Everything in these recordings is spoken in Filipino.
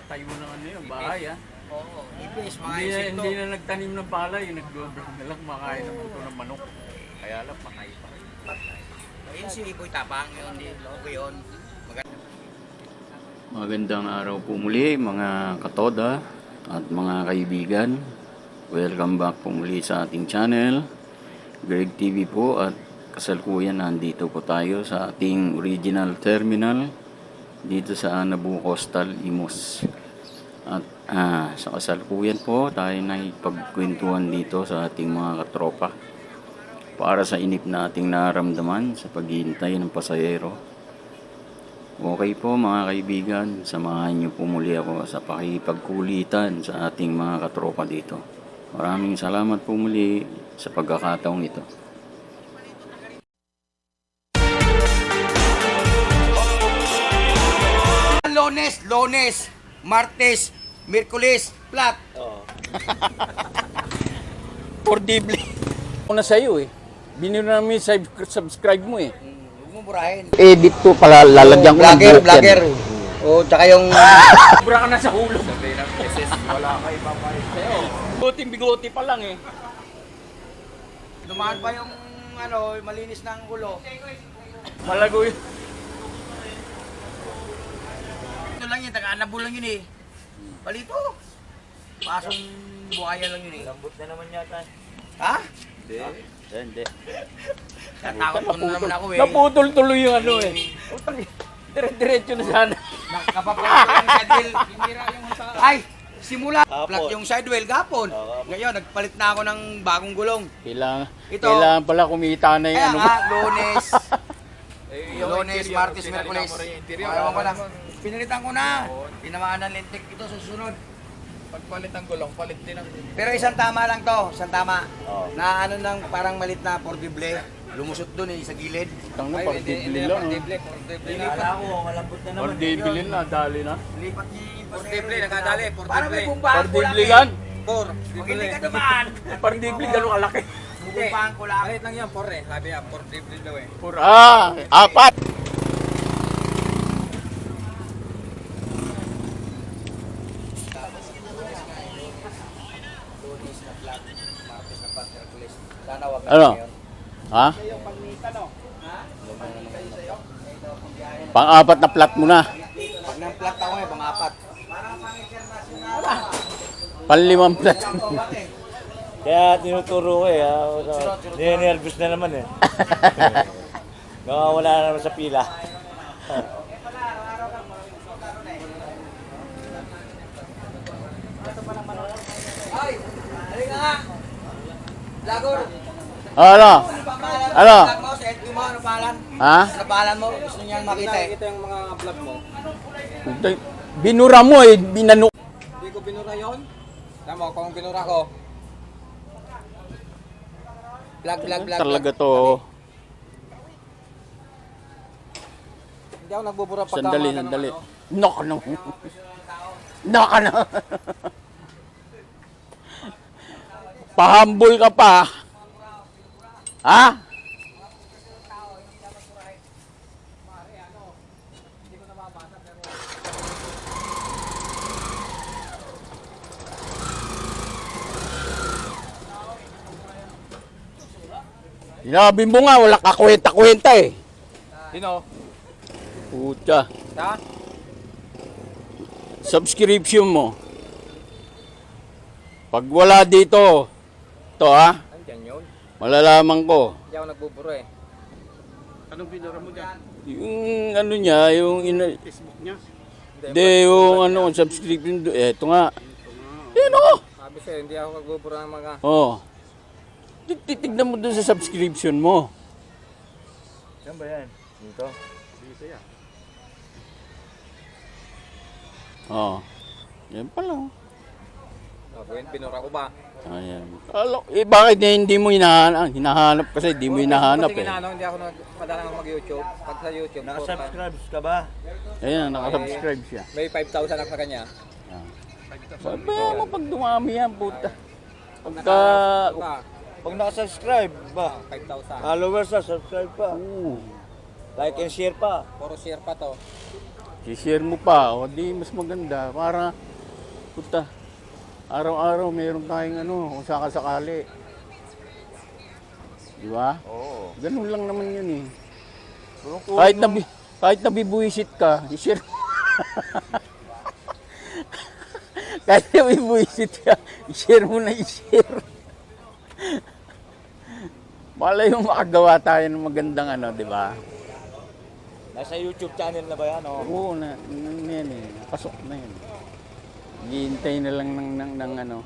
nagtayo ng ano yun, bahay ha. Oo, ipis, mga Hindi na, insekto. hindi na nagtanim ng palay, nag-vlog na lang, makain ng puto ng manok. Kaya lang, patay pa. Ayun si Boy Tapang, yun, okay yun. Magandang araw po muli mga katoda at mga kaibigan. Welcome back po muli sa ating channel, Greg TV po, at kasalukuyan nandito po tayo sa ating original terminal dito sa Anabu Coastal, Imus. At sa kasalukuyan po tayo na ipagkwentuhan dito sa ating mga katropa para sa inip na ating naramdaman sa paghihintay ng pasahero. Okay po mga kaibigan, samahan niyo po muli ako sa pakipagkulitan sa ating mga katropa dito. Maraming salamat po muli sa pagkakataong ito. Lunes, Martes, Miyerkules, Plat. Pordible. Ako na sa'yo eh. Biniro namin subscribe mo eh. Huwag mo burahin. Edit ko pala, lalagyan ko ng Vlogger. O, tsaka yung... Bura ka na sa hulog. Sabi ng SS, wala ka ipapalit sa'yo. Bigote pa lang eh. Dumaan pa yung, malinis ng ulo. Malago yun. Ito lang yun, taga-Anabu lang yun eh. Palito. Pasong buhaya lang yun eh. Lambot na naman yata. Ha? Hindi. Natakot ko na naman ako eh. Naputol tuloy yung ano eh. Dire-diretso na sana. Nakapaplat yung sidewheel. Ay! Simula, Hapon. flat yung sidewheel gapon. Ngayon, nagpalit na ako ng bagong gulong. Kailangan pala kumita na yung Kaya ano. nga, Lunes, Martes, Miyerkules. Ayaw ko na. Pinalitan ko na. Tinamaan ng lentik ito sa susunod. Pagpalit ang gulong, palit din ang... Pero isang tama lang to, isang tama. Oo. Na nang parang malit na pordible. Lumusot dun sa gilid. Tang na, pardibili lang. Kala ko, malambot na naman. Pardibili na, dali na. Lipat niya yung Portable, nakadali. Parang may bumbahan ko lang Pardibili eh. yan. Pag hindi ka dumaan. Pardibili, gano'ng kalaki. Bumbahan ko lang. Kahit lang yan, sabi yan, portable daw eh. Apat. Lunes na flat, Martes na flat, Miyerkules. Sana wag na Ano? ngayon. Ha? Pang-apat na plat mo na. Pag nang flat ako eh, mga apat. Panlimang plat. Kaya tinuturo ko eh. Nervous na naman eh. Nawawala na naman sa pila. Ay! Halika nga! Lagor! Ano? Ano? Vlog mo, sa FB mo, ano pangalan? Ha? Ano pangalan mo? Gusto niyang makita eh. yung mga vlog mo. Binura mo eh, binanok. Hindi ko binura yun. Tama, kung binura ko. Vlog. Talaga to. Hindi ako nagbubura pagka Sandali. mga ganun, ano. Knock no. Knock no. Pahambol ka pa. Ha? Sinabi mo nga, wala ka kwenta-kwenta eh. Sino? Puta. Ha? Subscription mo. Pag wala dito, to ha, Andiyan yun. malalaman ko. Hindi ako nagbubura eh. Anong binura mo dyan? Yung ano niya, yung Facebook niya? Hindi, yung ano, subscription, eto nga. Yan o. Sabi sa'yo, hindi ako nagbubura ng mga... Oh. Titignan mo dun sa subscription mo. Saan ba yan? Dito? Dito yan. Oh. Yan pala. Binura ko ba? Ayan. Bakit hindi mo hinahanap? Hinahanap kasi hindi mo hinahanap Kasi eh. hindi ako madalang mag-YouTube. Pag sa YouTube, Naka-subscribe ka ba? Ayan, nakasubscribe siya. may 5,000 ako sa kanya. Sabi mo pag dumami yan, puta. Pagka... Pag naka-subscribe ba? 5,000. Followers na, subscribe pa. Oo. Like and share pa. Puro share pa to. i-share mo pa, o di mas maganda para puta, araw-araw meron tayong ano, kung sakasakali. Di ba? Oo. Ganun lang naman yun eh. Tulong-tulong Kahit nabibuisit ka, i-share. Kahit nabibuisit ka, i-share mo na i-share. Malay mo makagawa tayo ng magandang ano, di ba? Nasa YouTube channel na ba yan? Oh? Oo, yan eh. Pasok na yun. Hihintay na lang ng ano.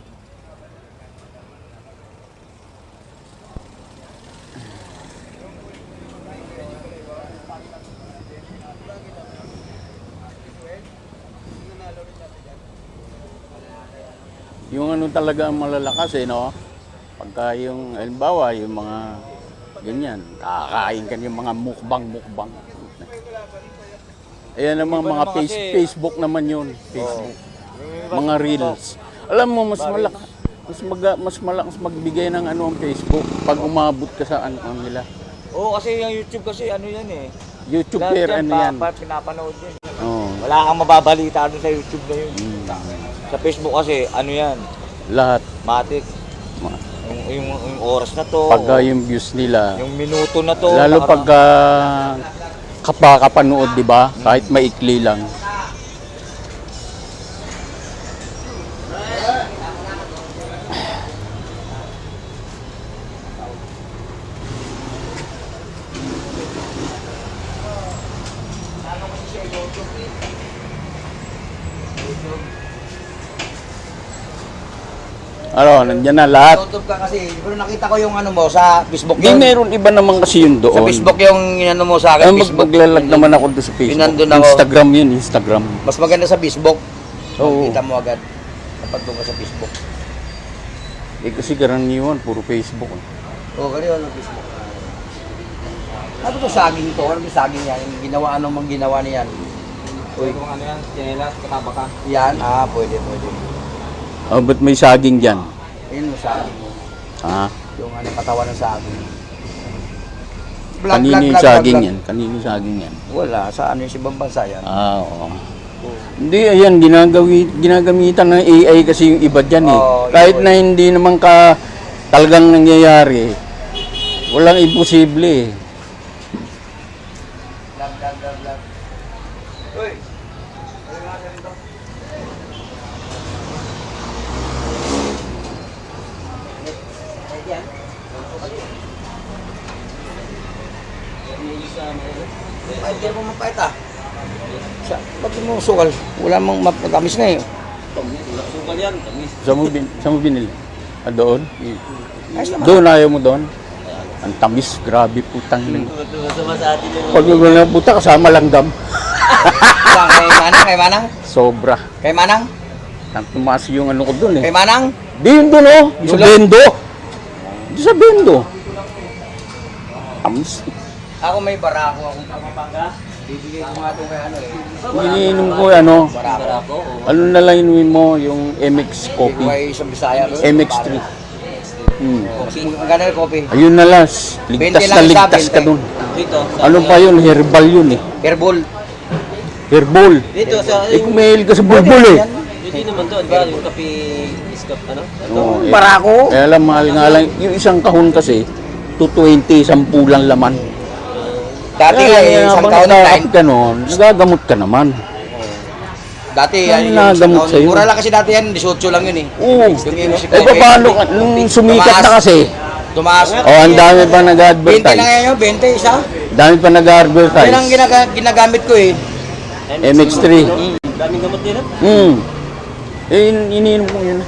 Yung ano talaga ang malalakas eh, no? Pagka yung, halimbawa, yung mga ganyan, kakain ka yung mga mukbang. Ayan naman Iba mga naman kasi- Facebook naman yun. Facebook. Mga reels. Alam mo, mas malakas magbigay ng ano ang Facebook pag umabot ka sa ano nila. Oo, kasi yung YouTube kasi ano yan eh. YouTuber, Lahat ano yan. pinapanood yan. Oo. Wala kang mababalita doon sa YouTube na yun. Mm. Sa Facebook kasi, ano yan, Lahat. matik. Ma- Yung oras na to. Pagka yung views nila. Yung minuto na to. Lalo pagka kapanood, di ba? Kahit maikli lang. Ano, nandiyan na lahat. YouTube ka kasi, pero nakita ko yung ano mo sa Facebook Di yun. meron iba naman kasi yun doon. Sa Facebook yung inano mo sa akin, Ay, Facebook. maglalag naman ako doon sa Facebook. Pinandun ako. Instagram yun, Instagram. Mas maganda sa Facebook. Oo. Makita mo agad kapag doon ka sa Facebook. Eh kasi karaniwan, puro Facebook. Oo, ganyan ang Facebook. Ano to saging to? Ano yung saging yan? Yung ginawa, anong mang ginawa niyan? Uy, Kung ano yan, chinelas, kataba ka. yan? Ah, pwede. Oh, ba't may saging dyan? Ayun yung saging. Ha? Yung ano, katawan ng saging. Kanino yung saging yan? Kanino yung saging yan? Wala, sa ano yung ibang bansa yan. Ah, oo. Hindi, ayan, ginagamitan ng AI kasi yung iba dyan eh. Oo, Kahit yun. na hindi naman ka talagang nangyayari, walang imposible eh. Uy! Ay, di mo mapait ah. Ba't mo sukal? Wala mang mapagamis na eh. Sukal yan, tamis. Saan mo binili? Ah, doon? Ayos naman. Doon, ayaw mo doon? Ang tamis, grabe putang lang. Masama sa atin yung... Pag wala puta, kasama langgam. Saan? Kay Manang? Sobra. Kay Manang? Nang tumaas yung ano ko doon eh. Kay Manang? Di yun doon oh, sa Wala. Bendo. Di sa Bendo. Tamis. Ako may barako akong Pampanga. Bibigay ko nga ito kay ano eh. Iniinom ko ano, Barako. ano na lang inumin mo, yung MX coffee. Bibigay sa Bisaya. MX3. Ang ganda yung coffee. Ayun na las, 20 ligtas lang na isa, ligtas ka 20. dun. Dito. Ano pa yun, herbal yun eh. Herbal. Herbal. Dito sa... Eh kung mahilig ka sa bulbul eh. Hindi naman to, ba? Yung kape iskap, ano? Oo, eh. Barako. Kaya lang, mahal nga lang. Yung isang kahon kasi, 220, 10 lang laman. Dati nga eh, isang taon na time. ka noon, nagagamot ka naman. Dati Ano yan, yung nagamot isang taon. sa'yo? Mura lang kasi dati yan, 18 lang yun eh. Oo. Yung music Eh paano, nung sumikat na kasi, Tumaas. oh, ang dami pa 20 na nag-advertise. ngayon yun, 20 isa. Dami pa Yan ang nag-advertise. ginagamit ko eh. MX3. Daming gamot din, Eh, iniinom ko yun.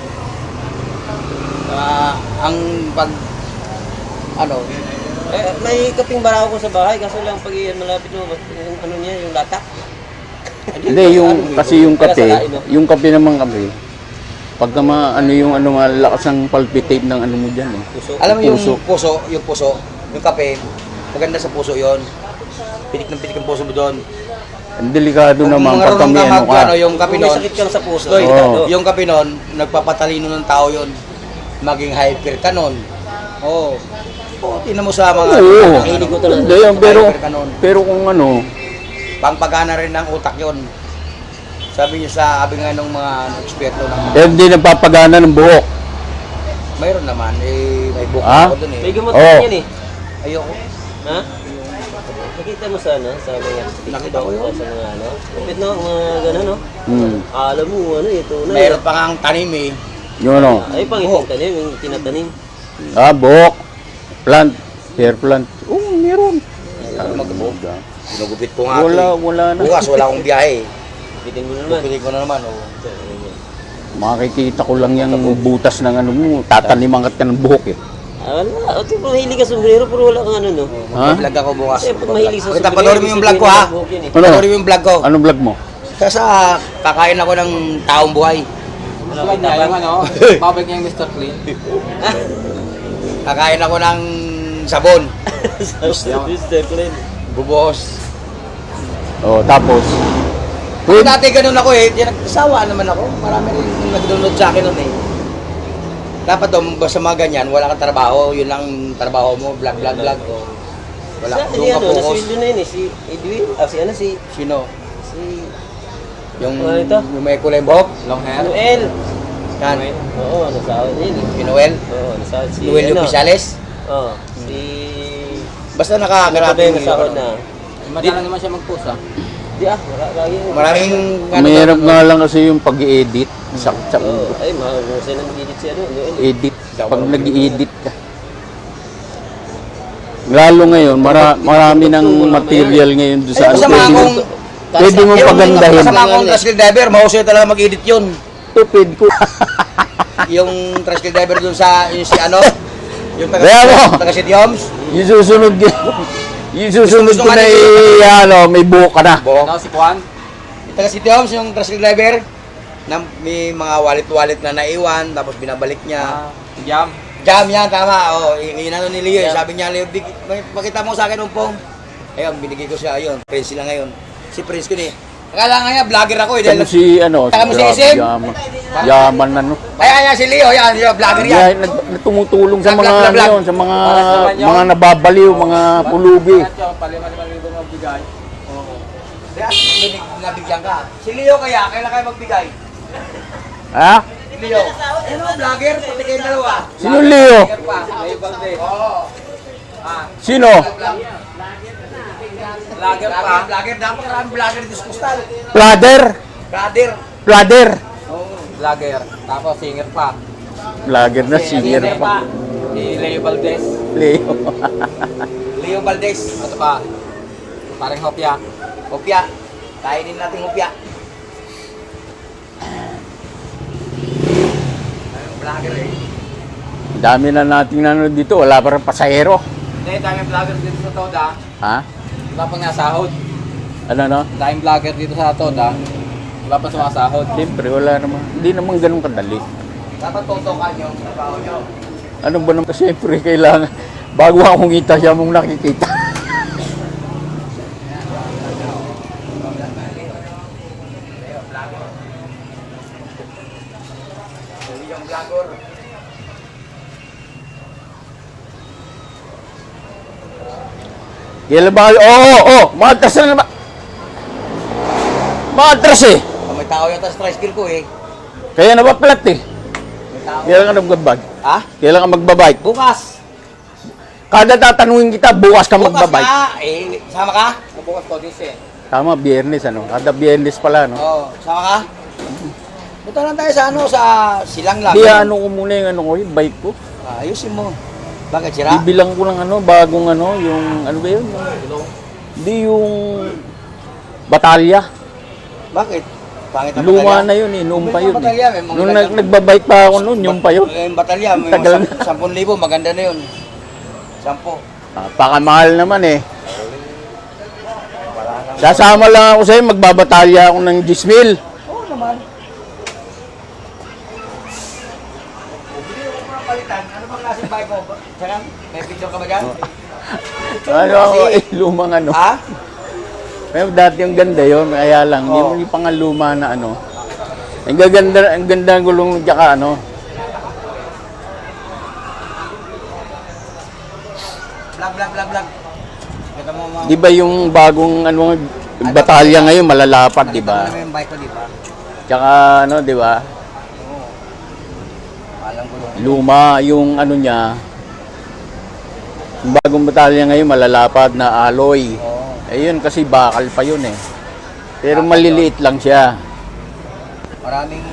Ang pag, ano, Eh, may kaping barako ko sa bahay, kaso lang pag malapit mo, yung ano niya, yung latak. Hindi, kasi yung kape naman kami, pagka ano yung ano, malakas ang palpitate ng ano mo dyan eh. Puso. alam mo yung Puso. puso, yung kape, maganda sa puso yon. Pitik ng puso mo doon. Ang delikado Kung naman pagka marunong may ka ano ka. ano, yung kape Kung may nun, sakit kang sa puso, Doy, Oo. yung kape nun, nagpapatalino ng tao yon. Maging hyper ka nun. Oo. Oo, tingnan mo sa mga Oo. Mahilig ko talaga. Hindi yan, pero, hyper ka nun. pero kung ano, Pangpagana rin ng utak yon. sabi nga nung mga eksperto ng Eh, hindi nagpapagana ng buhok. mayroon naman, may buhok Ah? ako dun May eh. gamot Oo. na yan eh. Ayoko. Ha? Nakita mo sa sa mga Nakita ko yun. sa mga ano? Kapit no, mga gano'n no? Hmm. Alam mo, ano, ito na. Mayroon pa nga ang tanim eh. Yung ano? Ay, pang itong tanim, yung tinatanim. Buhok. Plant. Hair plant. Oo, meron. Magbuhok. Ginugupit ko nga ito Wala eh. na. Bukas wala akong biyahe. Bitin mo naman. Gupitin ko na naman. Oh. Makikita ko lang yung butas ng ano mo. Tataniman ka ng buhok eh. Ah, wala. O, tipo, mahilig ka sombrero, pero wala kang ano, no? Ha? Mag-vlog ako bukas. Kasi pag mahilig sa Kita, sombrero, panoorin mo yung vlog ko ha. buhok yun eh. Ano? Panoorin mo yung vlog ko. Anong vlog mo? Kasi kakain ako ng taong buhay. Vlog niya yung ano, babag niya yung Mr. Clean. Kakain ako ng sabon. Mr. Clean. Bubuhos. Oh, tapos. Kung dati ganun ako eh, nagsawa naman ako. Marami rin yung nag-download sa akin nun eh. Dapat basta mga ganyan, wala kang trabaho, yun lang trabaho mo, vlog. Wala Sa, kang ano, focus. nasweldo na yun eh, si Edwin, si ano, si Sino? Yung, Ano ito? yung may kulay buhok? Long hair. Noel. Yan. Oo, nasahod niya yun. Si Noel? Oo, nasahod si Noel yung Pisales? Oo, si... Basta Ano nakakarating yung nasahod na? Madala naman siya magpusa. Di lagi yun. Maraming Mahirap nga lang kasi yung pag-i-edit. Sakit Oo, ay, mahusay nang gigit si ano, Noel. edit. Pag nag-i-edit ka. Lalo ngayon, marami ng material ngayon doon sa Masama akong... Pwede mo pagandahin. Masama akong tricycle driver, mahusay talaga mag-edit yun. Stupid ko. Yung tricycle driver dun sa, yung si ano? Yung Kaya mo. taga City Homes. Yung susunod ko na may buhok ka na. Buhok. Ano si Juan? Taga City Homes, yung tricycle driver, na may mga wallet na naiwan, tapos binabalik niya. Jam. Jam yan, tama. Oh, inano ni Leo. Sabi niya, Leo, pakita mo sa akin umpong. Ayun, binigay ko siya. Ayun, Prince sila ngayon. Si Prince ko ni. Akala nga niya, vlogger ako. Eh, Ano si ano? Taka mo si SM? Yaman ano. Kaya si Leo, yan, vlogger yan. Yan, tumutulong sa mga Vlog. ano yun, sa mga nababaliw, mga pulubi. Palima-libo magbigay. Kaya, nabigyan ka. Si Leo kaya, kailan kayo magbigay? Ha? Si Leo. Ano, vlogger? Pati kayo dalawa. Sino Leo? Vlogger pa. May Valdez. Oo. Sino? Vlogger pa. Vlogger, dapat maraming vlogger dito sa Kustal. Plader? Brother. Plader? Vlogger. Tapos singer pa. Vlogger na, singer pa. Si Leo Valdez. Leo. Leo Valdez. Ano pa? Parang hopya. Hopya. Kainin natin hopya. Ayun, vlogger eh. Dami na nating nanonood dito, wala pa rin pasahero. Hindi, daming vlogger dito sa Toda. Ha? Wala pang nasahod. Ano no? Daming vlogger dito sa Toda. Wala pa sumasahod. Siyempre, wala naman. Hindi naman ganun kadali. Dapat tutukan yung trabaho nyo. Ano ba naman? Siyempre, kailangan. Bago akong kita, siya mong nakikita. Yung vlogger. Kailan ba? Matras na naman. Matras eh. May tao yata sa tricycle ko eh. Kaya napaplat eh. May tao. Kailan ka magbabike? Ha? Kailan ka magbabike? Bukas. Kada tatanungin kita, bukas ka Bukas magbabike. ka. Eh, sama ka? Bukas ko din siya. Tama, biyernes ano. Kada biyernes pala no. Oo. Sama ka? Punta lang tayo sa ano, sa silang lang. Di ano ko muna yung ano ko, yung bike ko. Ayusin mo. Bakit sira? Bibilang ko ng ano, bagong ano, yung ano ba yun? Hindi yung batalya. Bakit? Pangit ang Luma batalya? na yun eh, noon pa May yun batalya, may eh. mga Nung gandang- nagbabike pa ako noon, yung pa yun. Yung batalya, may Tagal mga na. 10,000, maganda na yun. 10. Pakamahal naman eh. Sasama lang ako sa'yo, magbabatalya ako ng 10,000. Oo naman. Bili ko mga palitan. Ano bang klaseng bike mo? Saka, may picture ka ba dyan? Ano ako eh, lumang ano. Ha? Pero dati yung ganda yun, kaya lang, Oo. yung pangaluma na ano. Ang ganda ng gulong tsaka ano. Vlog. Kita mo mga... Di ba yung bagong ano, batalya ngayon malalapad, di ba? Nakita mo naman yung bike ko, di ba? Tsaka ano, di ba? Malang gulong. Luma yung ano niya. Yung bagong batalya ngayon, malalapad na alloy. Ayun, kasi bakal pa yun eh. Pero maliliit lang siya. Maraming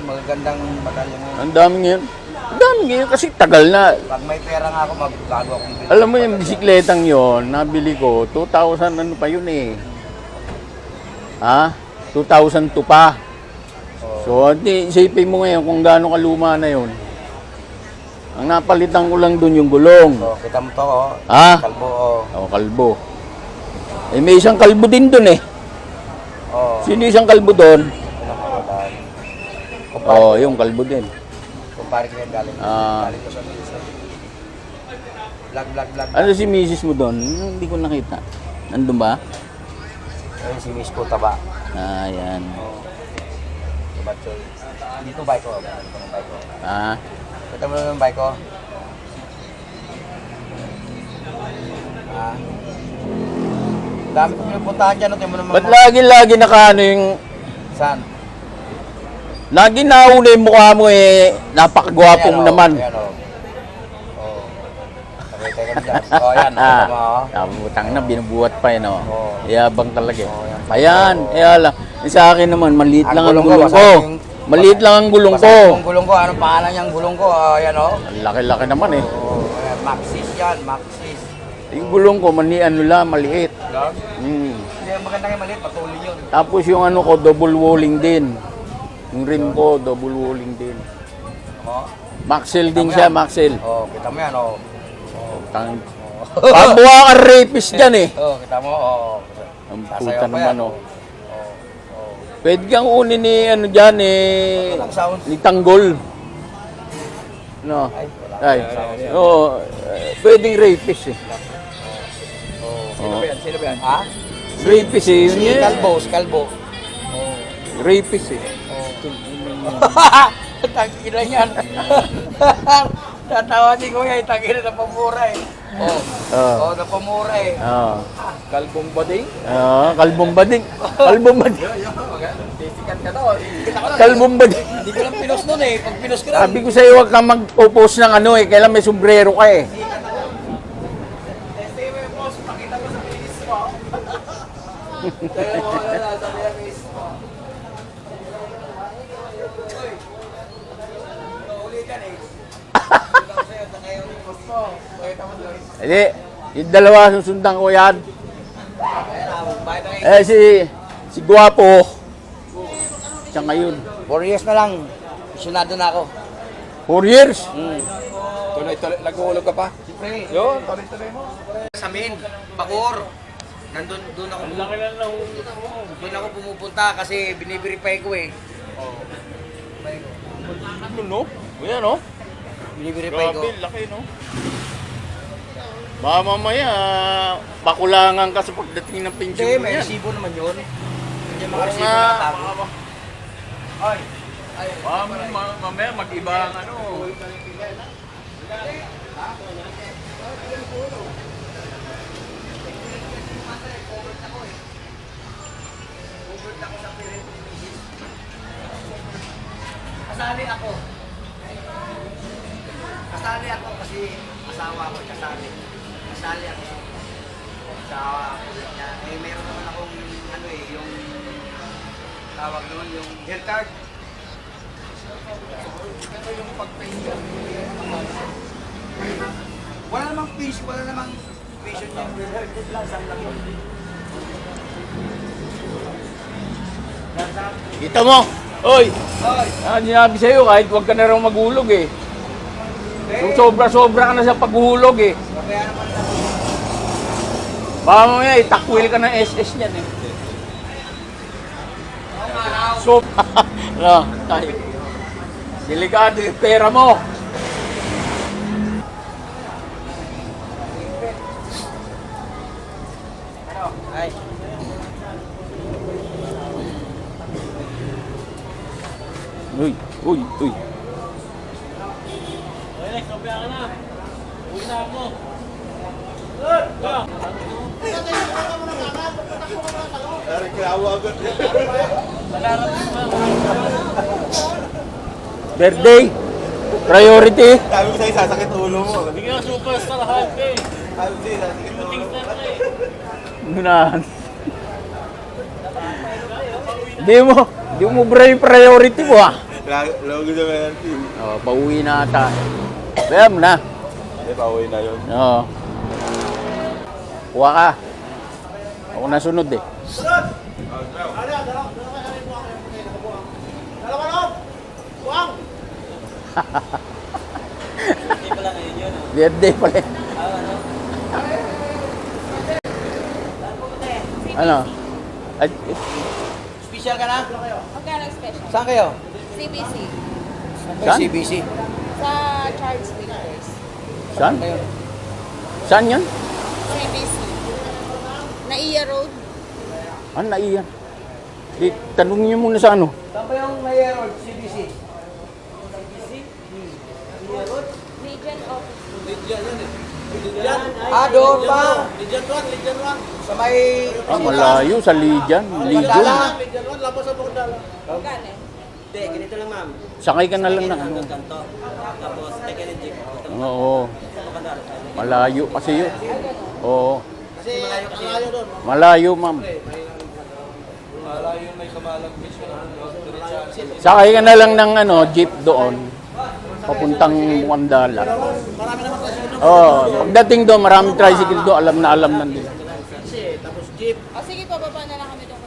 magagandang batalya ngayon. Ang dami ngayon. Ang dami ngayon kasi tagal na. Pag may pera nga ako, magbago akong bili. Alam mo yung bisikletang yon, nabili ko, 2,000 ano pa yun eh. Ha? 2,002 pa. So, isipin mo ngayon kung gaano kaluma na yun. Ang napalitan ko lang dun yung gulong. So, kita mo to, oh. Ha? Kalbo, oh. O, kalbo. Eh, may isang kalbo din dun eh. Oh. Sino isang kalbo dun? Pinakawalan. Oo, yung kalbo din. Kumpare ko yan galing. Ah. Galing ko sa Minsan. Vlog. Ano si misis mo dun? Hindi ko nakita. Nandun ba? Ayun si Miss ko taba. Ah, yan. Tubatsoy. Dito bike ko. Dito ng bike ko. Ah, Kita mo naman yung bike ko. Ah. Dami ko pinupuntahan dyan. Ito mo naman. ba't lagi nakaano yung... Saan? Lagi nauna yung mukha mo eh. Napakagwapo mo Ayan, oh. naman. Ayan, oh. Oh. Nakita ka dyan. Oh, ayan. Kita mo, oh. Nakabutang na, binubuhat pa yun, oh. Oo. Yabang talaga eh. Oo, yan. Ayan, kaya lang. Yung sa akin naman, maliit lang ang gulong ko. basagin- Maliit lang ang gulong ko. basagin yung gulong ko. Anong pangalan niyang gulong ko? Oh, ayan, oh. Ang laki-laki naman eh. Oh, ayan. Maxis yan. Maxis. Yung gulong ko, ano lang, maliit. Lang? Hmm. Hindi, maganda yung maliit. Patuloy yun. Tapos yung ano ko, double walling din. Yung rim ko, double walling din. Oh. Maxel din siya, Maxel. Oh, kita mo yan, oh. Pabuha ka rapist dyan eh. Oh, kita mo, oh. Ang Sasayaw puta pa naman yan, oh. Oh. Pwede kang unin ni ano dyan eh. Walang sound. Ni Tanggol. No. Ay, wala. Ay. Oo. Pwedeng rapist eh. Sino ba yan? Sino ba yan? Ha? Rapist eh. Yun Si yan. Kalbo. Rapist eh. Tangina yan. Tatawagin ko yan, tangina na pamura eh. Oo. Napamura eh. Oo. Kalbong bading? Oo. Kalbong bading. Kalbong bading. Sikat ka to. Kalbong bading. Hindi ko lang pinost nun eh. Pag pinost ko lang. Sabi ko sa'yo, huwag kang mag-post ng ano eh. Kailan may sombrero ka eh. Stay mo boss, pakita mo sa misis mo. Dahil mo wala sa misis mo. Uy. Uli ka eh. Pakita ko sa'yo, sa kayo ni boss mo. Pakita mo sa misis mo. Hindi. Yung dalawa susundan ko yan. Ayan ah, bakit ang Si Guapo. Siya ngayon. 4 years na lang. Isunado na ako. 4 years. Tuloy, nag-uulog ka pa? Siyempre. Yun, tuloy mo. Sa Min, Bacoor. Doon ako. Doon ako pumupunta kasi biniverify ko eh. Ano no? Kuya no? Biniverify ko. Laki no? Baka mamaya, bakulangan ka sa pagdating ng Hindi, pensyon mo may yan. resibo naman yun. Hindi yung mga Oo resibo nga. na tago. Ay. Mamaya mag-iba ang ano. Kasali ako. Kasali ako kasi asawa ko kasali. Kasali ako sa niya. Eh, meron naman akong ano eh, yung tawag doon, yung health card. Pero yung pag-pension, wala namang pension, wala namang pension niya. Health lang, sa laki. Kita mo? Oy! Hoy! Sinabi sa'yo, kahit huwag ka na raw maghulog eh. Yung sobra-sobra ka na sa paghuhulog eh. Kaya naman na. Baka mamaya, itakwil ka ng SS niyan eh. So, no, tayo. Delikado yung pera mo. Ay. Uy. Birthday. Priority. Sabi ko sa'yo, sasakit ulo mo. Bigyan ka superstar Hulk eh. Gunahan. Di mo bra yung priority mo ah. Logo sa penalty. Oh, pauwi na ata. Kaya mo na. Hindi, pauwi na yun. Oo. Kuha ka. Ako na sunod eh. Birthday pala yun. Ano? Ay, Special ka na? Magkano special? Saan kayo? CBC. Saan? CBC. Sa Charles Winters. saan? Saan yan? CBC. Naiya Road. Ano na iyan? Di, tanong niyo muna sa ano. Saan ba yung Mayor Road, CBC? Legion Office. Doon pa. Sa may... Malayo sa Lijan. Lijon. Magkano? Hindi, ganito lang ma'am. Sakay ka na lang ng ano. Kanto. Tapos, take and jeep. Oo. Malayo kasi yun. Oo. Malayo, ma'am. Sakay ka na lang ng ano, jeep doon. Papuntang Wandala. Pagdating doon, maraming tricycle doon. Alam na nila. O sige, pababa na lang kami doon.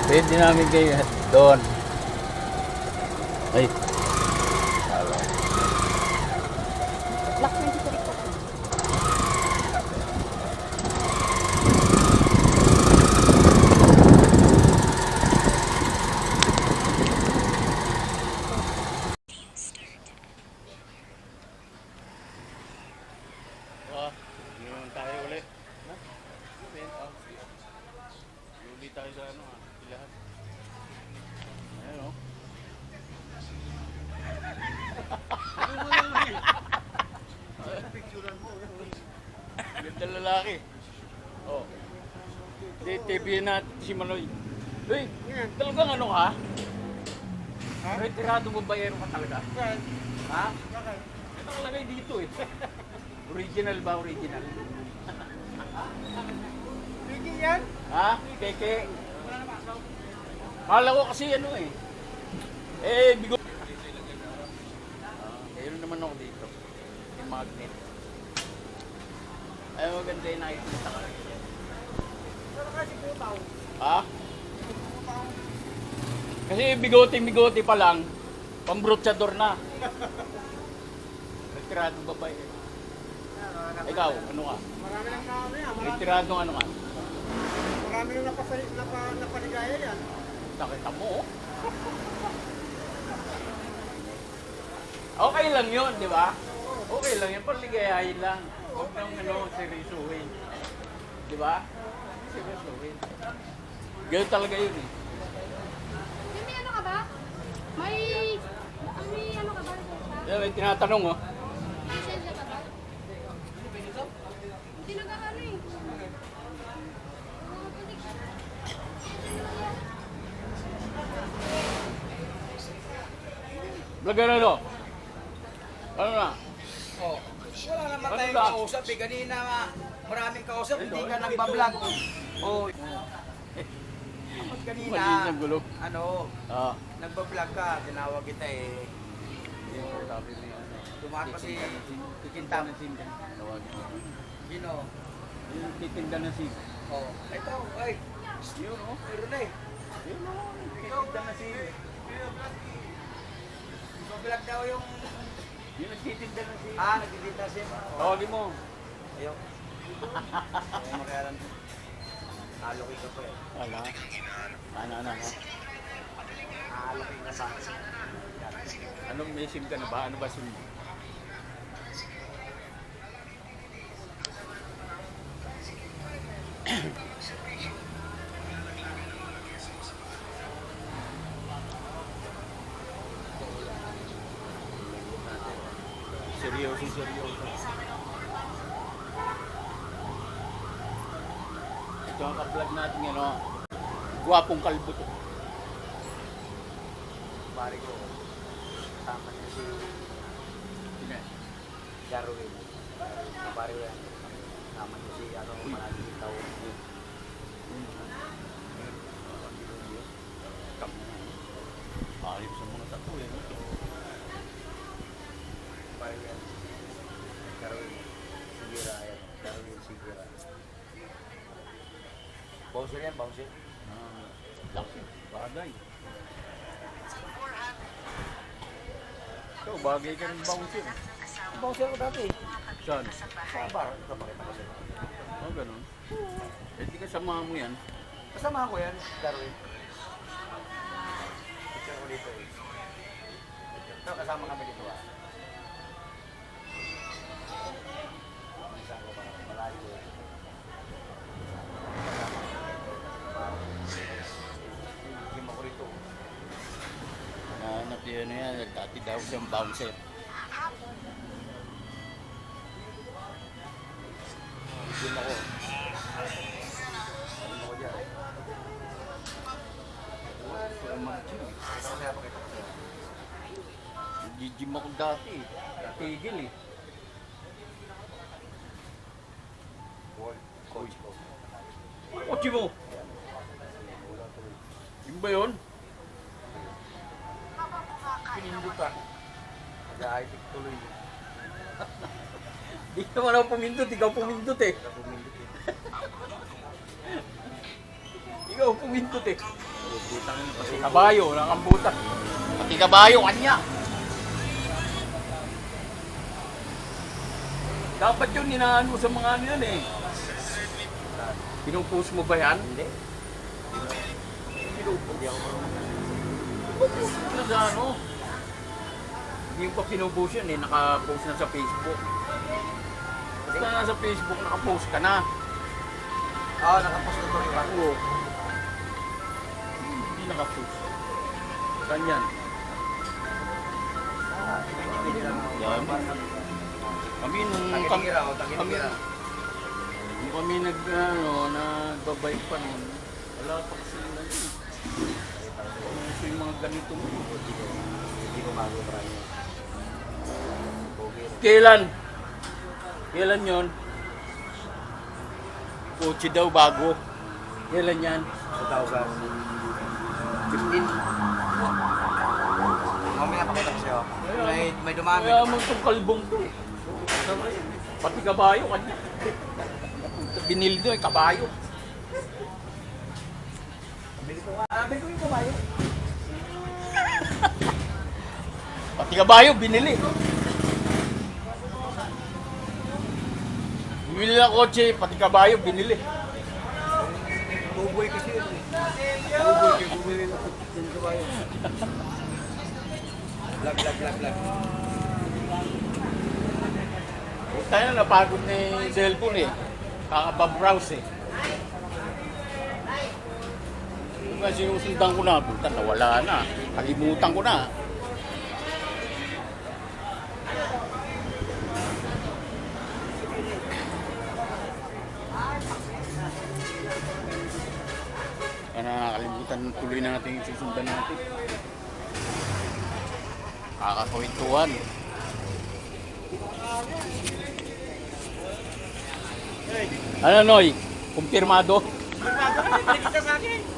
Pwede namin kayo doon. Ay. Black 23 po. Ngayon tayo ulit. Ulit tayo sa ano ah. Lahat. Ayan o. Ganda lalaki. Oh. TV natin si Manoy. Uy, talagang ano ka? Retirado mo bayero ka talaga? Ha? Ito nakalagay dito eh. Original ba? Original? Kiki yan? Ha? Keke? Kala ko kasi ano eh. Bigo. Mayroon naman ako dito. Yung magnet. Ay, maganda yung nakikita ka. Ha? Kasi bigote pa lang, pambrotsador na. Retirado babae. Ikaw, ano ka? Marami lang na Retirado ano ka? marami lang napaligaya yan. Nakita mo, oh. Okay lang yun, di ba? Okay lang yun, paligayahin lang. Huwag nang seryosuhin. Di ba? Seryosuhin. Ganyan talaga yun eh. May ano ka ba? May ano ka ba? Yan, may tinatanong oh. Lisensya ka ba? Hindi nagkakano eh. Vlogger ano? Ano na? Oh. Wala naman Ano tayong ba? kausap eh. Kanina maraming kausap, hindi ka nagbablog. Oh. Tapos kanina, Malinis ang gulo. ano, Ah. nagbablog ka, tinawag kita eh. Sabi niya. Dumaan pa si Kikintam. Gino. Yung titinda ng sim. Oh, ito, ay. Yun, oh. Meron na eh. Yun o, titinda ng sim. Mabilag daw yung... Yung nagtitinda ng sim. Nagtitinda siya. Tawagin mo. Ayaw. Ayaw makayaran. Nalokin ka pa eh. Wala. Ano. Nalokin ka pa. Anong may sim ka na ba? Ano ba sim? Seryoso. Ito ang ka-vlog natin ano. Gwapong kalbo to. Pare ko. Tama niya si Darwin. Pare ko yan. Tama niya si Malaging Tao. Ayos sa mga tato eh. Pare ko yan. Darwin. Sigira yan. Darwin Sigira. Bouncer yan, bouncer. Laki. Bagay. Ito, bagay ka ng bouncer. Bouncer ko dati. Saan? Sa bar. Ito pakita ko sa'yo. Oh, ganun. Eh, di kasama mo yan. Kasama ko yan, Darwin. Picture ko dito eh. Ito, kasama kami dito ah. Minsan ko parang malayo eh. Hindi mo ko rito. Nahanap yun yan. Dati daw siyang bouncer. Hindi mo ko. Hindi mo ko dyan. Ito kasi pakita ko sa'yo. Nag-gym ako dati. Tigil eh. Coach ko. Kotse mo! Yun ba yun? Pinindot ka. Nag-high-tech tuloy. Di naman ako pumindot. Ikaw pumindot eh. Ikaw pumindot eh. Pati kabayo. Wala kang butas. Pati kabayo kanya. Dapat yun ninaan mo sa mga ano yan eh. Pinupost mo ba yan? Hindi. Pinupost. Pinupost mo na sa ano. Hindi pa pinupost yan eh. Nakapost na sa Facebook. Basta na sa Facebook, nakapost ka na. Oo, nakapost ko rin ba? Oo. Hindi nakapost. Saan yan? Yan. Kami nung Tagingira o, kami tagingira. nung kami nagbabike pa nun, wala pa kasi na yun. So yung mga ganito mo. Hindi ko bago marami. Kailan? Kailan yun? Kotse daw bago. Kailan yan? 2015. Mamaya pakita ko sa'yo. May dumami. Kaya mo itong kalbong to. Pati kabayo kanya. Binili doon, kabayo. Abin ko yung kumayo. Pati kabayo, binili. Bumili ng kotse, pati kabayo, binili. Tuboy kasi yun eh. Tuboy kayo, bumili ng kumayo. Vlog. Tayo napagod na yung cellphone eh. Kakabab-browse eh. Kung nga sinusundan ko na, buta nawala na. Kalimutan ko na. Kaya nakakalimutan tuloy na natin yung susundan natin. Kakakwentuhan. Ano, Noy? Kumpirmado?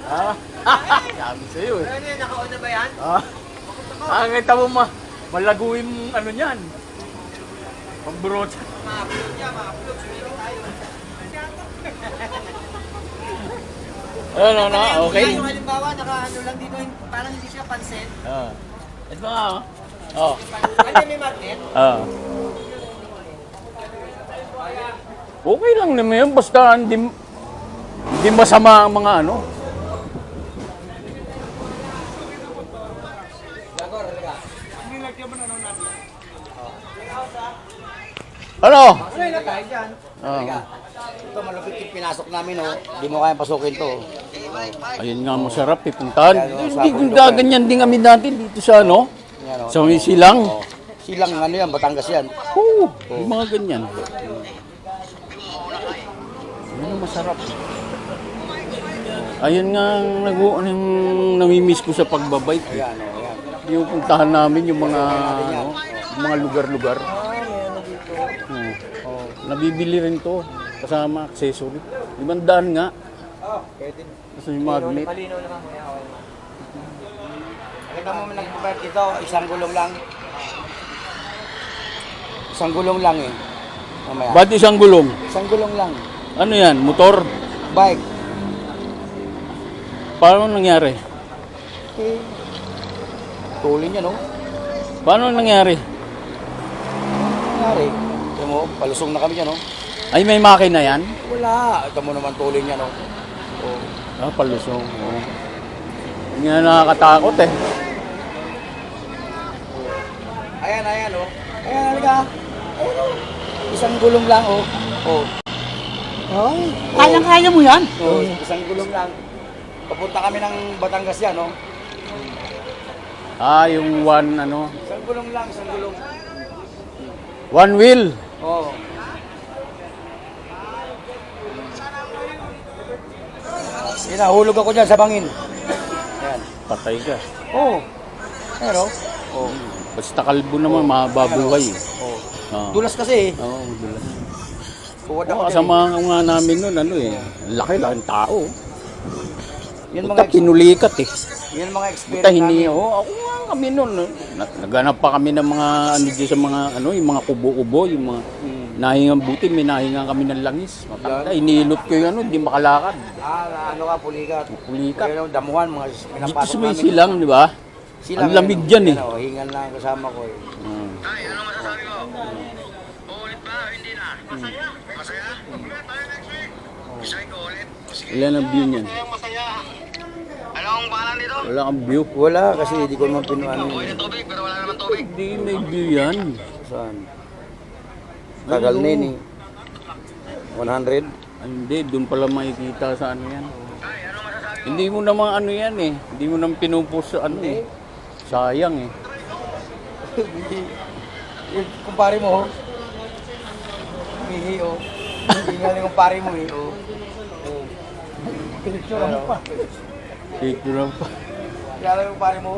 Ha? Sabi sa'yo eh. Ano yun, naka-on na ba yan? Kita mo malaguin ano niyan. Pambrot. Ano na, okay? Yung halimbawa, naka-ano lang dito, parang hindi siya pansin. Ito nga, oh. Ano may magnet? Okay lang naman yun, basta hindi masama ang mga ano. Ano? Ano yung nagkain dyan? Ito malupit yung pinasok namin, oh. Hindi mo kayang pasukin to. Ayun nga, masarap eh, puntahan. Hindi kung gaganyan din kami dati dito sa ano, Yan, oh. sa may silang. Oh. Silang ano yan, Batangas yan. Oo, yung mga ganyan. Ano masarap. Ayun nga, ang namimiss ko sa pagbabike. Eh. Yan, oh, yan. Yung puntahan namin, yung mga, ano, yung mga lugar-lugar. Nabibili rin to, kasama accessory. 500 nga. Pwede. Kasi yung magnet. Palinaw naman mo yan. Nakita mo nagbabayad dito, isang gulong lang. Isang gulong lang eh. Mamaya. Ba't isang gulong? Isang gulong lang. Ano yan? Motor? Bike. Paano nangyari? Okay. Tuloy niya, no? Paano nangyari? Nangyari. Ito mo, palusong na kami niya, no? Ay, may makina yan? Wala. Ito mo naman tuloy niya, no? Oh. Ah, palusong. Oh. Hindi nga nakakatakot eh. Ayan, ayan, oh. Ayan, halika. Ayan, oh. Isang gulong lang, oh. Oh. Ay, kayang-kaya mo yan. Oh, isang gulong lang. Papunta kami ng Batangas yan, no? Ah, yung one, ano, Isang gulong lang, isang gulong. one wheel. Oh. Hinahulog ako dyan sa bangin. Yan. Patay ka. Oh. Pero, oh. Basta kalbo naman, mababuhay eh. Oh. Ah. Dulas kasi eh. Oo, dulas. Kuwad Oo, ako dyan kasama nga namin nun, ano eh. Laki-laking tao. eh. Yan Buta, mga, pinulikat eh. yan mga Buta, experience hindi, namin. oh, ako nga kami nun. Naghanap pa kami ng mga, ano dyan sa mga, ano, yung mga kubo-kubo, yung mga nahingang buti, may nahingang kami ng langis. Matanda, inilot ko yung ano, hindi makalakad. Ano ka, pulikat. Pulikat. Kaya yung damuhan, mga Dito pinapasok sa may namin. silang, di ba? Silang, Ang lamig dyan eh. Ano, hingan lang ang kasama ko eh. Ilan ang view niyan? Wala kang view. Wala kasi hindi ko naman pinuano. Hindi, may view yan. Saan? Tagal na yun eh. 100? Ah, hindi, doon pala makikita sa ano yan. Hindi mo naman ano yan eh. Hindi mo naman pinupos sa ano eh. Sayang eh. Yung kumpare mo, oh. Mihi, oh. Hindi nga yung kumpare mo, eh, oh. Picture mo pa. Picture lang pa. Kaya yung kumpare mo,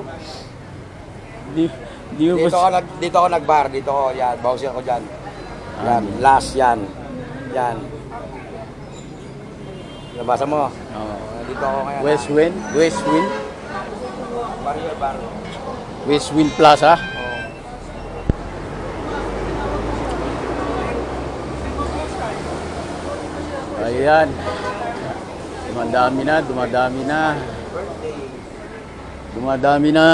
Di mo ba... dito ako nag-bar, dito ako, yan, bawsin ako dyan. Yan, last yan. Yan. Nabasa mo? Oh. Dito ako ngayon. West Wind? West Wind? Bar yun, bar. West Wind Plaza? Ayan. Dumadami na, dumadami na. Dumadami na.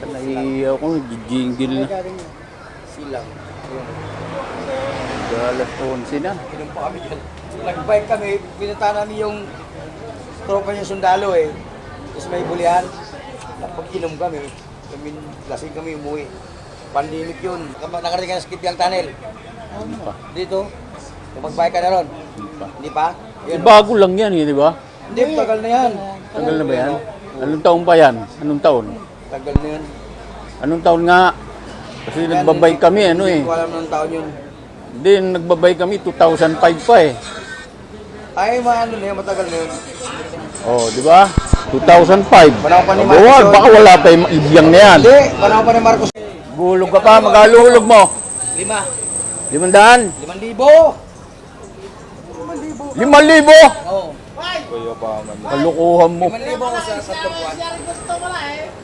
Naiiyaw ko, nag-jingle na. Silang. Alas 11 na. Inom pa kami dyan. Nag-bike kami, pinunta namin yung tropa niya sundalo eh. Tapos may bulihan. Pag-inom kami, lasing kami umuwi. Pandemic yun. Nakarating ka na sa Kityang Tunnel. Hindi pa. Dito, mag-bike ka na ron. Hindi pa. Hindi pa? Eh, bago lang yan eh, di ba? Hindi, tagal na yan. Tagal na ba yan? Anong taon pa yan? Anong taon? Tagal na yan. Anong taon nga? Kasi nagbabay kami, ano eh. Hindi ko alam ng taon yun. Hindi, nagbabay kami 2005 pa eh. Ay, ano na yun, matagal na yun. Oh, di ba? 2005. Panahon pa ni Oh, Marcos yun. baka wala pa yung ibyang na yan. Hindi, panahon pa ni Marcos. Gulog ka pa, maghaluhulog mo. 5. 500? 5,000. 5,000? Oo. Kuya Baman. Kalukuhan mo. 5,000 ako sa 3 buwan.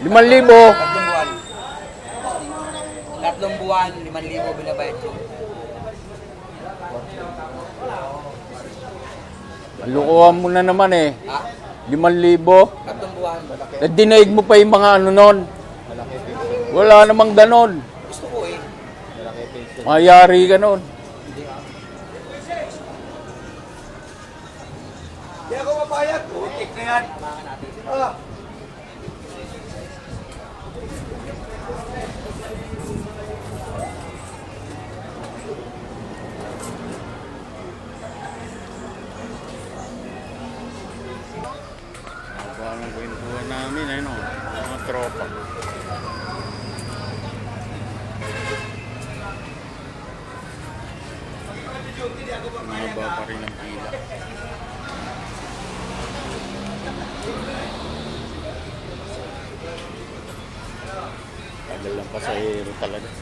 5,000. 3 buwan. 3 buwan, 5,000 binabayad ko. Kalukuhan mo na naman eh. Ha? 5,000. 3 buwan. Dinaig mo pa yung mga ano nun. Wala namang ganon. Gusto ko eh. Mayari ka nun. Hindi ako mapayag. Putik na yan. Parang kwentuhan namin, ano, mga tropa. Mahaba pa rin ang pila. Tagal lang pasahero talaga.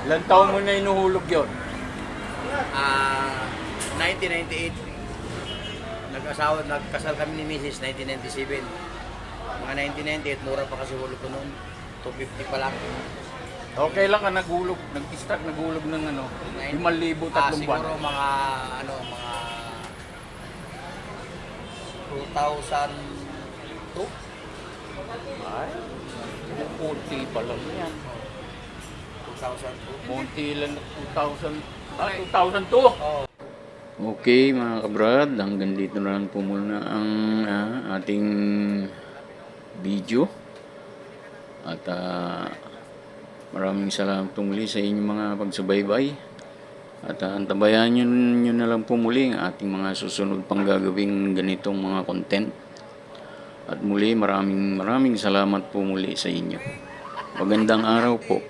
Ilang taon mo na inuhulog yun? 1998. Nagkasal kami ni Mrs. 1997. Mga 1998, mura pa kasi hulog ko noon. 250 pa lang. Okay lang ka naghulog, nag-start naghulog ng ano, 5,000 tatlong buwan. Siguro mga 2002. Ay, konti pa lang yan. 2002. Konti lang 2002. Okay mga kabrad, hanggang dito na lang po muna ang ating video. At maraming salamat muli sa inyong mga pagsubaybay. At antabayan nyo na lang po muli ang ating mga susunod pang gagawing ganitong mga content. At muli maraming salamat po muli sa inyo. Magandang araw po.